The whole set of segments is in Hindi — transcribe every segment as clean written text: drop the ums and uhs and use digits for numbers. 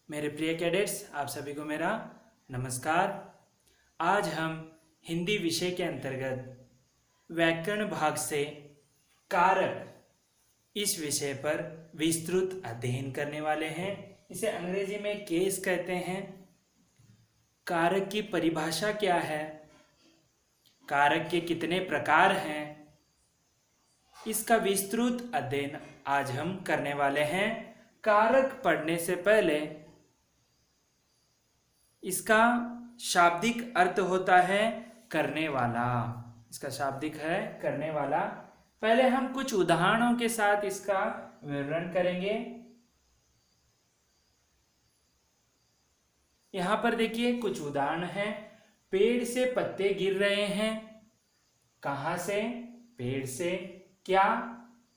मेरे प्रिय कैडेट्स, आप सभी को मेरा नमस्कार। आज हम हिंदी विषय के अंतर्गत व्याकरण भाग से कारक इस विषय पर विस्तृत अध्ययन करने वाले हैं। इसे अंग्रेजी में केस कहते हैं। कारक की परिभाषा क्या है, कारक के कितने प्रकार हैं, इसका विस्तृत अध्ययन आज हम करने वाले हैं। कारक पढ़ने से पहले इसका शाब्दिक अर्थ होता है करने वाला। इसका शाब्दिक है करने वाला। पहले हम कुछ उदाहरणों के साथ इसका विवरण करेंगे। यहां पर देखिए कुछ उदाहरण हैं। पेड़ से पत्ते गिर रहे हैं। कहां से? पेड़ से। क्या?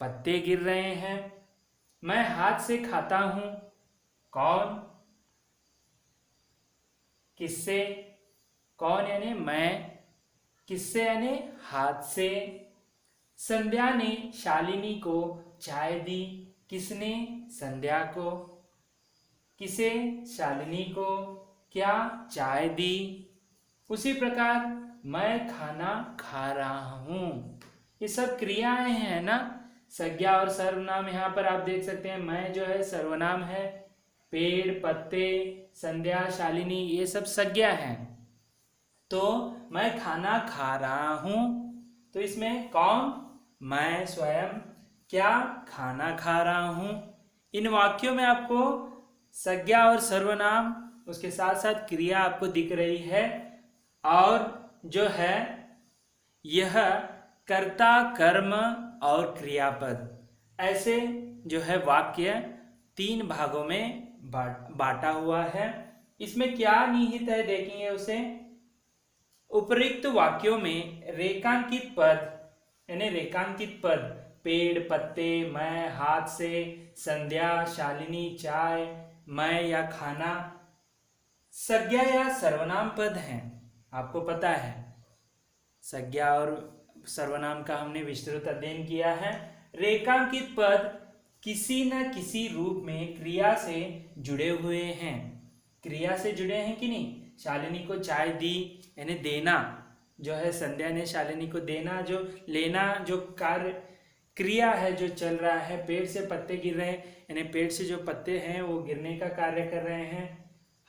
पत्ते गिर रहे हैं। मैं हाथ से खाता हूं। कौन? किससे? कौन यानी मैं, किससे यानी हाथ से। संध्या ने शालिनी को चाय दी। किसने? संध्या को। किसे? शालिनी को। क्या? चाय दी। उसी प्रकार मैं खाना खा रहा हूं। ये सब क्रियाएं हैं ना। संज्ञा और सर्वनाम यहाँ पर आप देख सकते हैं। मैं जो है सर्वनाम है, पेड़, पत्ते, संध्या, शालिनी ये सब संज्ञा हैं। तो मैं खाना खा रहा हूं, तो इसमें कौन? मैं स्वयं। क्या? खाना खा रहा हूं। इन वाक्यों में आपको संज्ञा और सर्वनाम, उसके साथ साथ क्रिया आपको दिख रही है। और जो है यह कर्ता, कर्म और क्रियापद, ऐसे जो है वाक्य 3 भागों में बांटा हुआ है। इसमें क्या निहित है देखेंगे उसे। उपरोक्त वाक्यों में रेखांकित पद यानी रेखांकित पद पेड़, पत्ते, मैं, हाथ से, संध्या, शालिनी, चाय, मैं या खाना संज्ञा या सर्वनाम पद हैं। आपको पता है संज्ञा और सर्वनाम का हमने विस्तृत अध्ययन किया है। रेखांकित पद किसी न किसी रूप में क्रिया से जुड़े हुए हैं। क्रिया से जुड़े हैं कि नहीं? शालिनी को चाय दी यानी देना, जो है संध्या ने शालिनी को देना, जो लेना, जो कार्य क्रिया है जो चल रहा है। पेड़ से पत्ते गिर रहे हैं यानी पेड़ से जो पत्ते हैं वो गिरने का कार्य कर रहे हैं।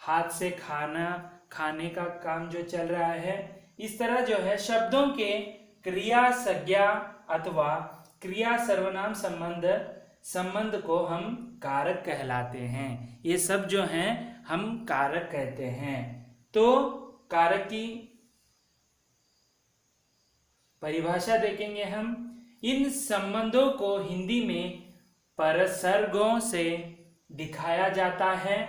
हाथ से खाना, खाने का काम जो चल रहा है। इस तरह जो है शब्दों के क्रिया संज्ञा अथवा क्रिया सर्वनाम संबंध को हम कारक कहलाते हैं। ये सब जो हैं हम कारक कहते हैं। तो कारक की परिभाषा देखेंगे हम। इन संबंधों को हिंदी में परसर्गों से दिखाया जाता है।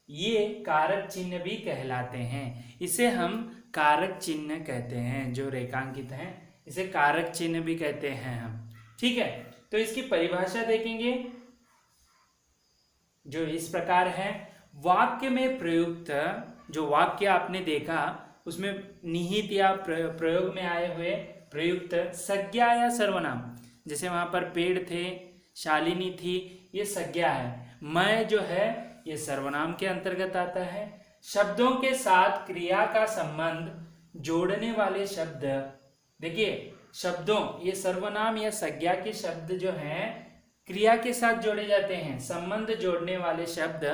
ये कारक चिन्ह भी कहलाते हैं। इसे हम कारक चिन्ह कहते हैं। जो रेखांकित हैं इसे कारक चिन्ह भी कहते हैं हम। ठीक है, तो इसकी परिभाषा देखेंगे जो इस प्रकार है। वाक्य में प्रयुक्त, जो वाक्य आपने देखा उसमें निहित या प्रयोग में आए हुए प्रयुक्त संज्ञा या सर्वनाम, जैसे वहां पर पेड़ थे, शालिनी थी, ये संज्ञा है। मैं जो है ये सर्वनाम के अंतर्गत आता है। शब्दों के साथ क्रिया का संबंध जोड़ने वाले शब्द, देखिए शब्दों, ये सर्वनाम या संज्ञा के शब्द जो हैं क्रिया के साथ जोड़े जाते हैं। संबंध जोड़ने वाले शब्द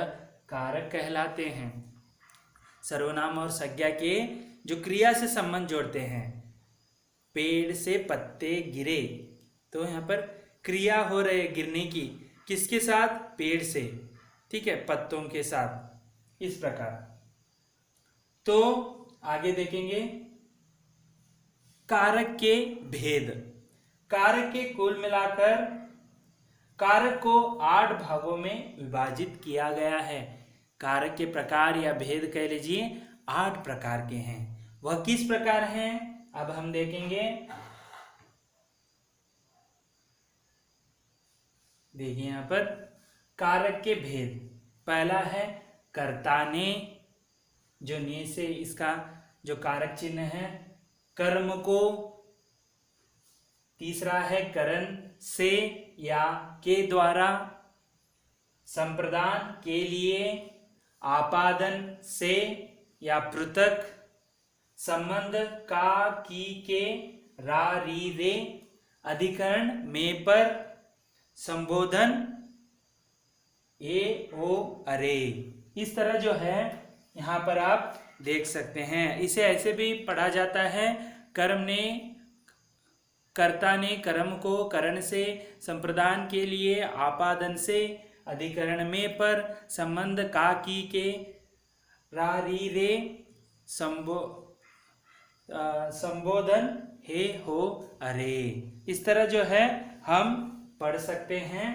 कारक कहलाते हैं। सर्वनाम और संज्ञा के जो क्रिया से संबंध जोड़ते हैं। पेड़ से पत्ते गिरे, तो यहाँ पर क्रिया हो रही है गिरने की। किसके साथ? पेड़ से। ठीक है, पत्तों के साथ। इस प्रकार तो आगे देखेंगे कारक के भेद। कारक के कुल मिलाकर कारक को 8 भागों में विभाजित किया गया है। कारक के प्रकार या भेद कह लीजिए 8 प्रकार के हैं। वह किस प्रकार हैं अब हम देखेंगे। देखिए यहां पर कारक के भेद। पहला है कर्ता ने, जो ने से इसका जो कारक चिन्ह है। कर्म को। तीसरा है करण से या के द्वारा। संप्रदान के लिए। आपादन से या पृथक, संबंध का की के रा री रे, अधिकरण में पर, संबोधन ए ओ अरे। इस तरह जो है यहाँ पर आप देख सकते हैं। इसे ऐसे भी पढ़ा जाता है, कर्म ने, कर्ता ने कर्म को करण से, संप्रदान के लिए आपादन से, अधिकरण में पर, संबंध का की के रा री रे, संबोधन हे हो अरे। इस तरह जो है हम पढ़ सकते हैं।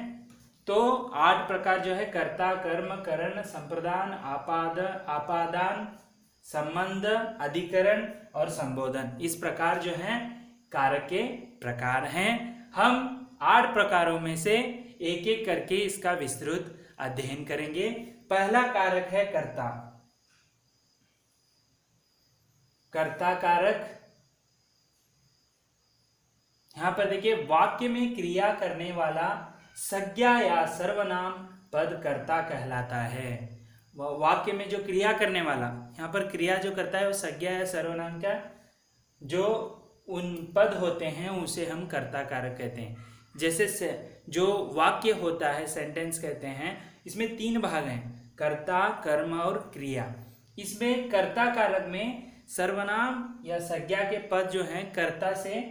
तो 8 प्रकार जो है, कर्ता, कर्म, करण, संप्रदान, आपादान, संबंध, अधिकरण और संबोधन, इस प्रकार जो है कारक के प्रकार हैं। हम 8 प्रकारों में से एक एक करके इसका विस्तृत अध्ययन करेंगे। पहला कारक है कर्ता। कर्ता कारक, यहां पर देखिए, वाक्य में क्रिया करने वाला संज्ञा या सर्वनाम पद कर्ता कहलाता है। वाक्य में जो क्रिया करने वाला, यहाँ पर क्रिया जो करता है वो संज्ञा या सर्वनाम का जो उन पद होते हैं उसे हम कर्ता कारक कहते हैं। जैसे जो वाक्य होता है, सेंटेंस कहते हैं, इसमें 3 भाग हैं, कर्ता, कर्म और क्रिया। इसमें कर्ता कारक में सर्वनाम या संज्ञा के पद जो हैं कर्ता से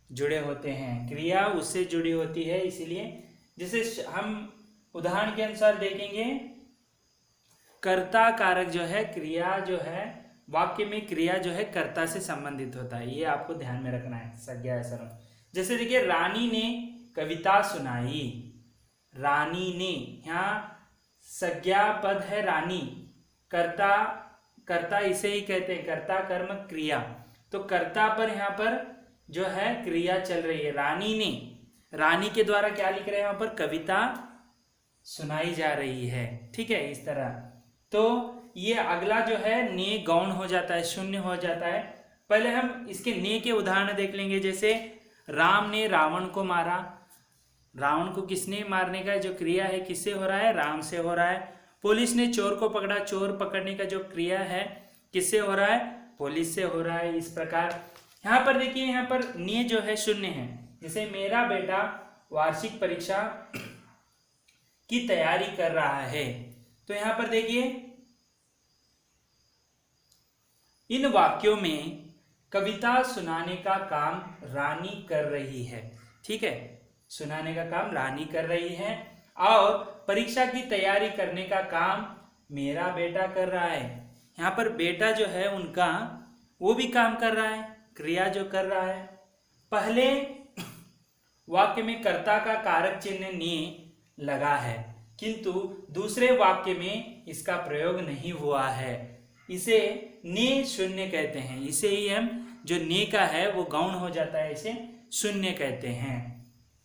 जुड़े होते हैं, क्रिया उससे जुड़ी होती है। इसीलिए जैसे हम उदाहरण के अनुसार देखेंगे, कर्ता कारक जो है, क्रिया जो है, वाक्य में क्रिया जो है कर्ता से संबंधित होता है, ये आपको ध्यान में रखना है, संज्ञा या सर्वनाम। जैसे देखिए, रानी ने कविता सुनाई, रानी ने, यहाँ संज्ञा पद है रानी, कर्ता, कर्ता इसे ही कहते हैं, कर्ता कर्म क्रिया। तो कर्ता पर यहाँ पर जो है क्रिया चल रही है, रानी ने, रानी के द्वारा क्या लिख रहे हैं, यहाँ पर कविता सुनाई जा रही है। ठीक है, इस तरह। तो ये अगला जो है ने गौण हो जाता है, शून्य हो जाता है। पहले हम इसके ने के उदाहरण देख लेंगे। जैसे राम ने रावण को मारा, रावण को किसने मारने का जो क्रिया है किससे हो रहा है, राम से हो रहा है। पुलिस ने चोर को पकड़ा, चोर पकड़ने का जो क्रिया है किससे हो रहा है, पुलिस से हो रहा है। इस प्रकार यहाँ पर देखिए, यहाँ पर ने जो है शून्य है। जैसे मेरा बेटा वार्षिक परीक्षा की तैयारी कर रहा है, तो यहाँ पर देखिए, इन वाक्यों में कविता सुनाने का काम रानी कर रही है। ठीक है, सुनाने का काम रानी कर रही है, और परीक्षा की तैयारी करने का काम मेरा बेटा कर रहा है। यहाँ पर बेटा जो है उनका, वो भी काम कर रहा है, क्रिया जो कर रहा है। पहले वाक्य में कर्ता का कारक चिन्ह ने लगा है, किंतु दूसरे वाक्य में इसका प्रयोग नहीं हुआ है, इसे ने शून्य कहते हैं। इसे ही हम, जो ने का है वो गौण हो जाता है, इसे शून्य कहते हैं।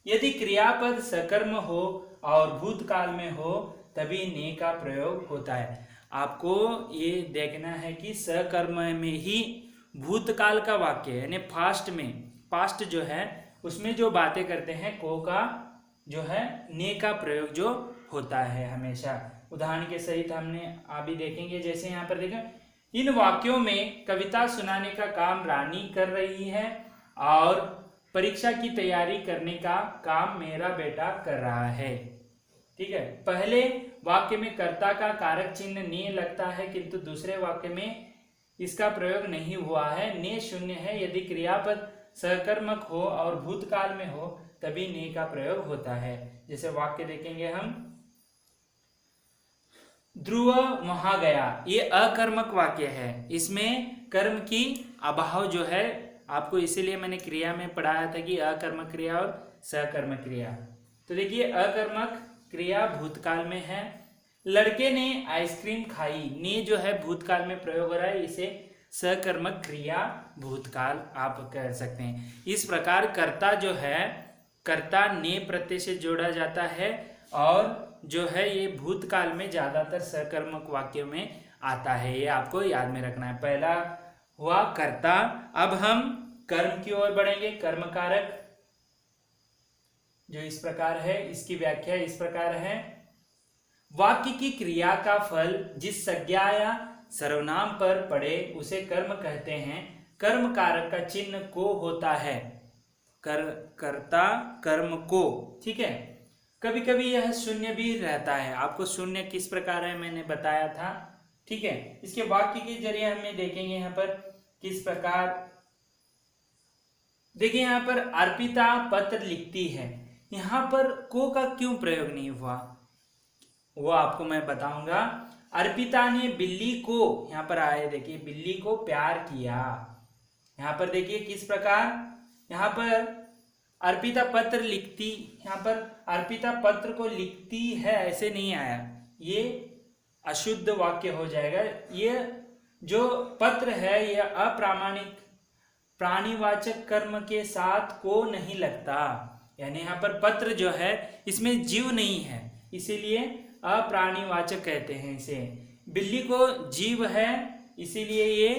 यदि क्रियापद सकर्म हो और भूतकाल में हो तभी ने का प्रयोग होता है। आपको ये देखना है कि सकर्म में ही भूतकाल का वाक्य यानी फास्ट में, पास्ट जो है उसमें जो बातें करते हैं को का जो है ने का प्रयोग जो होता है हमेशा। उदाहरण के सहित हमने अभी देखेंगे। जैसे यहाँ पर देखें, इन वाक्यों में कविता सुनाने का काम रानी कर रही है और परीक्षा की तैयारी करने का काम मेरा बेटा कर रहा है। ठीक है, पहले वाक्य में कर्ता का कारक चिन्ह ने लगता है, किंतु दूसरे वाक्य में इसका प्रयोग नहीं हुआ है, ने शून्य है। यदि क्रियापद सकर्मक हो और भूतकाल में हो तभी ने का प्रयोग होता है। जैसे वाक्य देखेंगे हम, ध्रुव वहां गया, ये अकर्मक वाक्य है, इसमें कर्म की अभाव जो है, आपको इसीलिए मैंने क्रिया में पढ़ाया था कि अकर्मक क्रिया और सकर्मक क्रिया। तो देखिए, अकर्मक क्रिया भूतकाल में है। लड़के ने आइसक्रीम खाई, ने जो है भूतकाल में प्रयोग हो रहा है, इसे सकर्मक क्रिया भूतकाल आप कह सकते हैं। इस प्रकार कर्ता जो है, कर्ता ने प्रत्यय से जोड़ा जाता है और जो है ये भूतकाल में ज्यादातर सकर्मक वाक्यों में आता है, ये आपको याद में रखना है। पहला हुआ कर्ता। अब हम कर्म की ओर बढ़ेंगे। कर्म कारक जो इस प्रकार है, इसकी व्याख्या इस प्रकार है, वाक्य की क्रिया का फल जिस संज्ञा या सर्वनाम पर पड़े उसे कर्म कहते हैं। कर्म कारक का चिन्ह को होता है, कर्ता कर्म को, ठीक है। कभी कभी यह शून्य भी रहता है। आपको शून्य किस प्रकार है मैंने बताया था, ठीक है। इसके वाक्य के जरिए हमें देखेंगे यहाँ पर किस प्रकार। देखिए यहाँ पर अर्पिता पत्र लिखती है, यहाँ पर को का क्यों प्रयोग नहीं हुआ वो आपको मैं बताऊंगा। अर्पिता ने बिल्ली को, यहाँ पर आए देखिए, बिल्ली को प्यार किया। यहाँ पर देखिए किस प्रकार, यहाँ पर अर्पिता पत्र लिखती, यहाँ पर अर्पिता पत्र को लिखती है ऐसे नहीं आया, ये अशुद्ध वाक्य हो जाएगा। ये जो पत्र है ये अप्रामाणिक प्राणीवाचक कर्म के साथ को नहीं लगता, यानी यहाँ पर पत्र जो है इसमें जीव नहीं है, इसीलिए अप्राणीवाचक कहते हैं इसे। बिल्ली को जीव है इसीलिए ये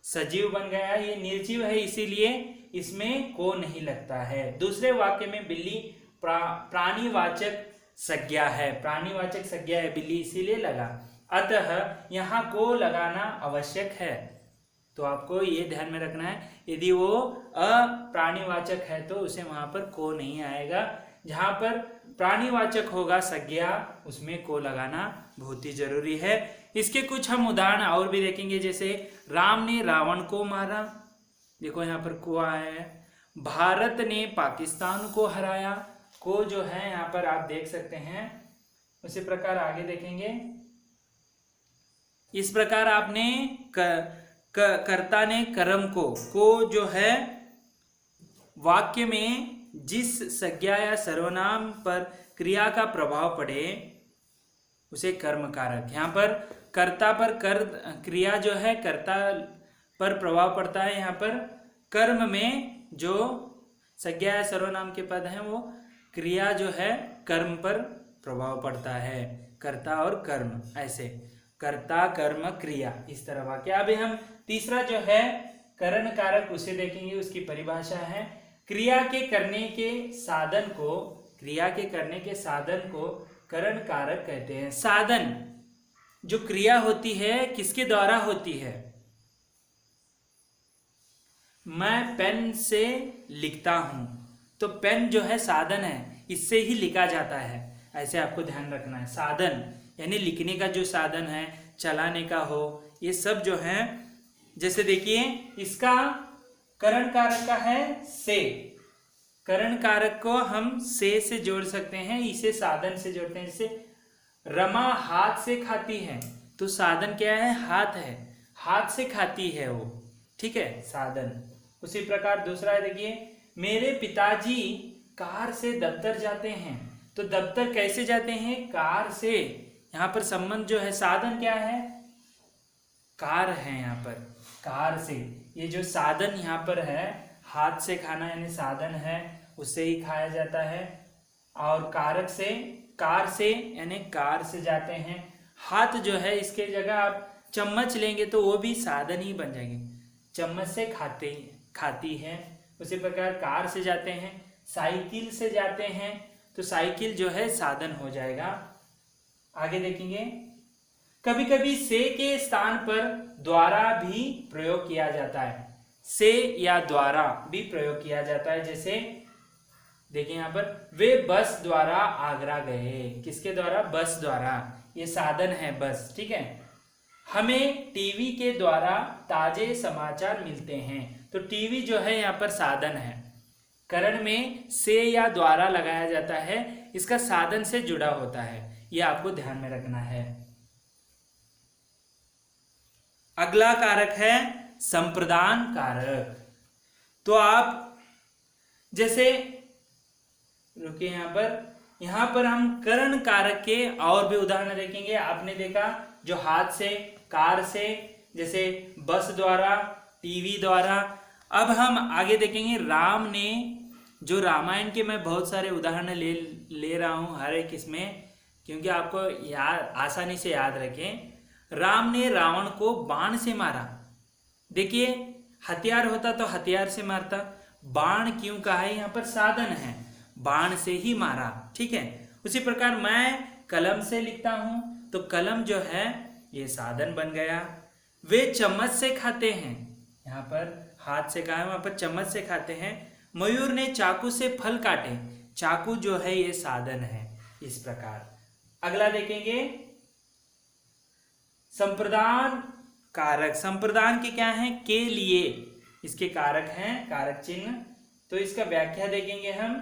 सजीव बन गया, ये निर्जीव है इसीलिए इसमें को नहीं लगता है। दूसरे वाक्य में बिल्ली प्राणीवाचक संज्ञा है, प्राणीवाचक संज्ञा है बिल्ली इसीलिए लगा, अतः यहाँ को लगाना आवश्यक है। तो आपको ये ध्यान में रखना है, यदि वो अप्राणीवाचक है तो उसे वहां पर को नहीं आएगा। जहां पर प्राणीवाचक होगा संज्ञा उसमें को लगाना बहुत ही जरूरी है। इसके कुछ हम उदाहरण और भी देखेंगे, जैसे राम ने रावण को मारा, देखो यहाँ पर को आया है। भारत ने पाकिस्तान को हराया, को जो है यहाँ पर आप देख सकते हैं। उसी प्रकार आगे देखेंगे, इस प्रकार आपने कर्ता ने कर्म को जो है वाक्य में जिस संज्ञा या सर्वनाम पर क्रिया का प्रभाव पड़े उसे कर्म कारक। यहाँ पर कर्ता पर क्रिया जो है कर्ता पर प्रभाव पड़ता है। यहाँ पर कर्म में जो संज्ञा या सर्वनाम के पद हैं वो क्रिया जो है कर्म पर प्रभाव पड़ता है, कर्ता और कर्म, ऐसे कर्ता कर्म क्रिया, इस तरह वाक्य। अभी हम तीसरा जो है करण कारक उसे देखेंगे, उसकी परिभाषा है क्रिया के करने के साधन को, क्रिया के करने के साधन को करण कारक कहते हैं। साधन जो क्रिया होती है किसके द्वारा होती है, मैं पेन से लिखता हूं तो पेन जो है साधन है, इससे ही लिखा जाता है, ऐसे आपको ध्यान रखना है। साधन यानी लिखने का जो साधन है, चलाने का हो, ये सब जो है, जैसे देखिए इसका करण कारक का है से, करण कारक को हम से जोड़ सकते हैं, इसे साधन से जोड़ते हैं। जैसे रमा हाथ से खाती है तो साधन क्या है, हाथ है, हाथ से खाती है वो, ठीक है, साधन। उसी प्रकार दूसरा है देखिए, मेरे पिताजी कार से दफ्तर जाते हैं तो दफ्तर कैसे जाते हैं, कार से। यहाँ पर संबंध जो है, साधन क्या है, कार है, यहाँ पर कार से। ये जो साधन यहाँ पर है, हाथ से खाना यानी साधन है, उससे ही खाया जाता है। और कारक से, कार से यानी कार से जाते हैं। हाथ जो है इसके जगह आप चम्मच लेंगे तो वो भी साधन ही बन जाएंगे, चम्मच से खाती है। उसी प्रकार कार से जाते हैं, साइकिल से जाते हैं तो साइकिल जो है साधन हो जाएगा। आगे देखेंगे, कभी कभी से के स्थान पर द्वारा भी प्रयोग किया जाता है, से या द्वारा भी प्रयोग किया जाता है। जैसे देखिए यहाँ पर, वे बस द्वारा आगरा गए, किसके द्वारा, बस द्वारा, ये साधन है बस, ठीक है। हमें टीवी के द्वारा ताजे समाचार मिलते हैं तो टीवी जो है यहाँ पर साधन है। करण में से या द्वारा लगाया जाता है, इसका साधन से जुड़ा होता है, यह आपको ध्यान में रखना है। अगला कारक है संप्रदान कारक। तो आप जैसे रुकिए, यहाँ पर हम करण कारक के और भी उदाहरण देखेंगे। आपने देखा जो हाथ से, कार से, जैसे बस द्वारा, टीवी द्वारा। अब हम आगे देखेंगे, राम ने, जो रामायण के मैं बहुत सारे उदाहरण ले रहा हूँ हर एक इसमें, क्योंकि आपको याद आसानी से याद रखें। राम ने रावण को बाण से मारा, देखिए हथियार होता तो हथियार से मारता, बाण क्यों कहा है, यहाँ पर साधन है, बाण से ही मारा, ठीक है। उसी प्रकार मैं कलम से लिखता हूं तो कलम जो है ये साधन बन गया। वे चम्मच से खाते हैं, यहाँ पर हाथ से कहा है, वहां पर चम्मच से खाते हैं। मयूर ने चाकू से फल काटे, चाकू जो है ये साधन है। इस प्रकार अगला देखेंगे संप्रदान कारक। संप्रदान के क्या हैं? के लिए, इसके कारक हैं, कारक चिन्ह। तो इसका व्याख्या देखेंगे हम।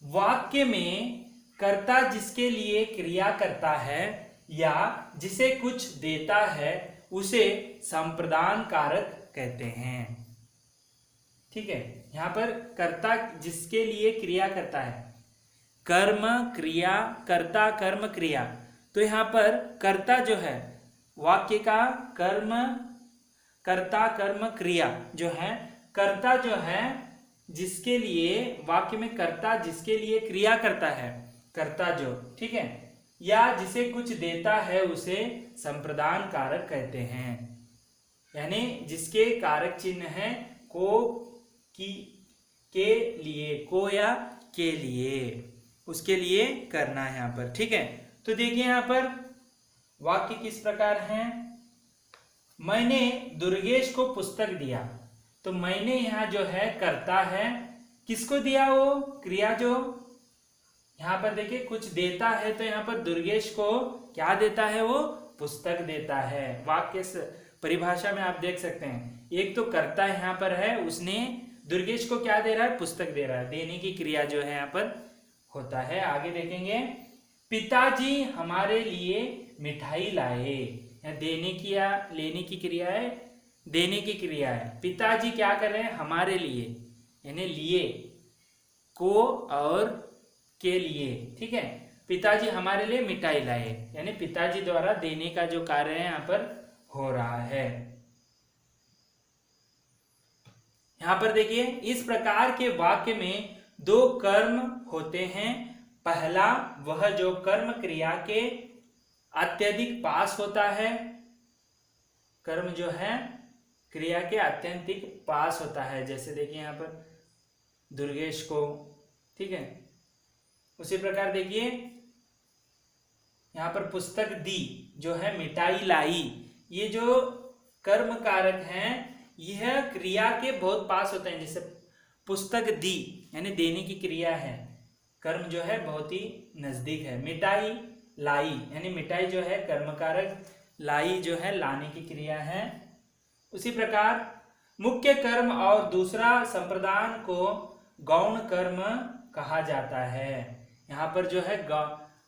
वाक्य में कर्ता जिसके लिए क्रिया करता है या जिसे कुछ देता है उसे संप्रदान कारक कहते हैं। ठीक है, यहां पर कर्ता जिसके लिए क्रिया करता है, कर्म क्रिया, कर्ता कर्म क्रिया। तो यहां पर कर्ता जो है वाक्य का कर्म, कर्ता कर्म क्रिया जो है, कर्ता जो है जिसके लिए, वाक्य में कर्ता जिसके लिए क्रिया करता है, कर्ता जो, ठीक है, या जिसे कुछ देता है उसे संप्रदान कारक कहते हैं। यानी जिसके कारक चिन्ह है को, की, के लिए, को या के लिए, उसके लिए करना है यहाँ पर। ठीक है, तो देखिए यहाँ पर वाक्य किस प्रकार है। मैंने दुर्गेश को पुस्तक दिया, तो मैंने यहाँ जो है कर्ता है, किसको दिया? वो क्रिया जो यहाँ पर देखिए कुछ देता है, तो यहाँ पर दुर्गेश को क्या देता है? वो पुस्तक देता है। वाक्य परिभाषा में आप देख सकते हैं, एक तो कर्ता यहाँ पर है, उसने दुर्गेश को क्या दे रहा है? पुस्तक दे रहा है। देने की क्रिया जो है यहाँ पर होता है। आगे देखेंगे पिताजी हमारे लिए मिठाई लाए। देने की या लेने की क्रिया है, देने की क्रिया है। पिताजी क्या कर रहे हैं? हमारे लिए, यानी लिए, को और के लिए। ठीक है, पिताजी हमारे लिए मिठाई लाए, यानी पिताजी द्वारा देने का जो कार्य है यहाँ पर हो रहा है। यहाँ पर देखिए इस प्रकार के वाक्य में दो कर्म होते हैं। पहला वह जो कर्म क्रिया के अत्यधिक पास होता है, कर्म जो है क्रिया के अत्यधिक पास होता है। जैसे देखिए यहाँ पर दुर्गेश को, ठीक है, उसी प्रकार देखिए यहाँ पर पुस्तक दी जो है मिठाई लाई, ये जो कर्म कारक हैं यह क्रिया के बहुत पास होते हैं। जैसे पुस्तक दी यानी देने की क्रिया है, कर्म जो है बहुत ही नजदीक है। मिठाई लाई यानी मिठाई जो है कर्म कारक, लाई जो है लाने की क्रिया है। उसी प्रकार मुख्य कर्म और दूसरा संप्रदान को गौण कर्म कहा जाता है। यहाँ पर जो है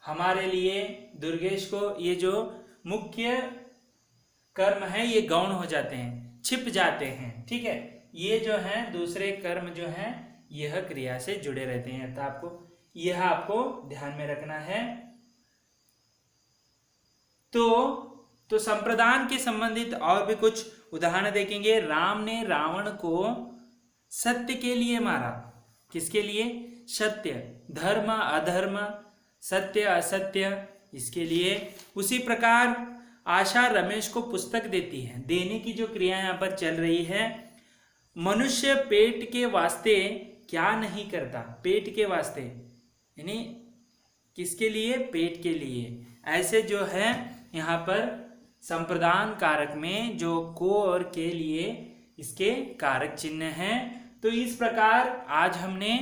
हमारे लिए, दुर्गेश को, ये जो मुख्य कर्म है ये गौण हो जाते हैं, छिप जाते हैं। ठीक है, ये जो है दूसरे कर्म जो है यह क्रिया से जुड़े रहते हैं। तो आपको ध्यान में रखना है। तो संप्रदान के संबंधित और भी कुछ उदाहरण देखेंगे। राम ने रावण को सत्य के लिए मारा। किसके लिए? सत्य, धर्म अधर्म, सत्य असत्य, इसके लिए। उसी प्रकार आशा रमेश को पुस्तक देती है। देने की जो क्रिया यहाँ पर चल रही है। मनुष्य पेट के वास्ते क्या नहीं करता? पेट के वास्ते यानी किसके लिए? पेट के लिए। ऐसे जो है यहाँ पर संप्रदान कारक में जो को और के लिए इसके कारक चिन्ह हैं। तो इस प्रकार आज हमने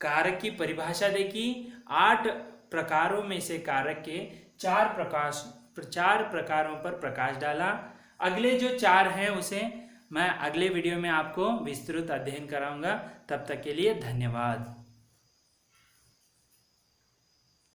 कारक की परिभाषा देखी। 8 प्रकारों में से कारक के 4 प्रकारों पर प्रकाश डाला। अगले जो 4 हैं उसे मैं अगले वीडियो में आपको विस्तृत अध्ययन कराऊंगा। तब तक के लिए धन्यवाद।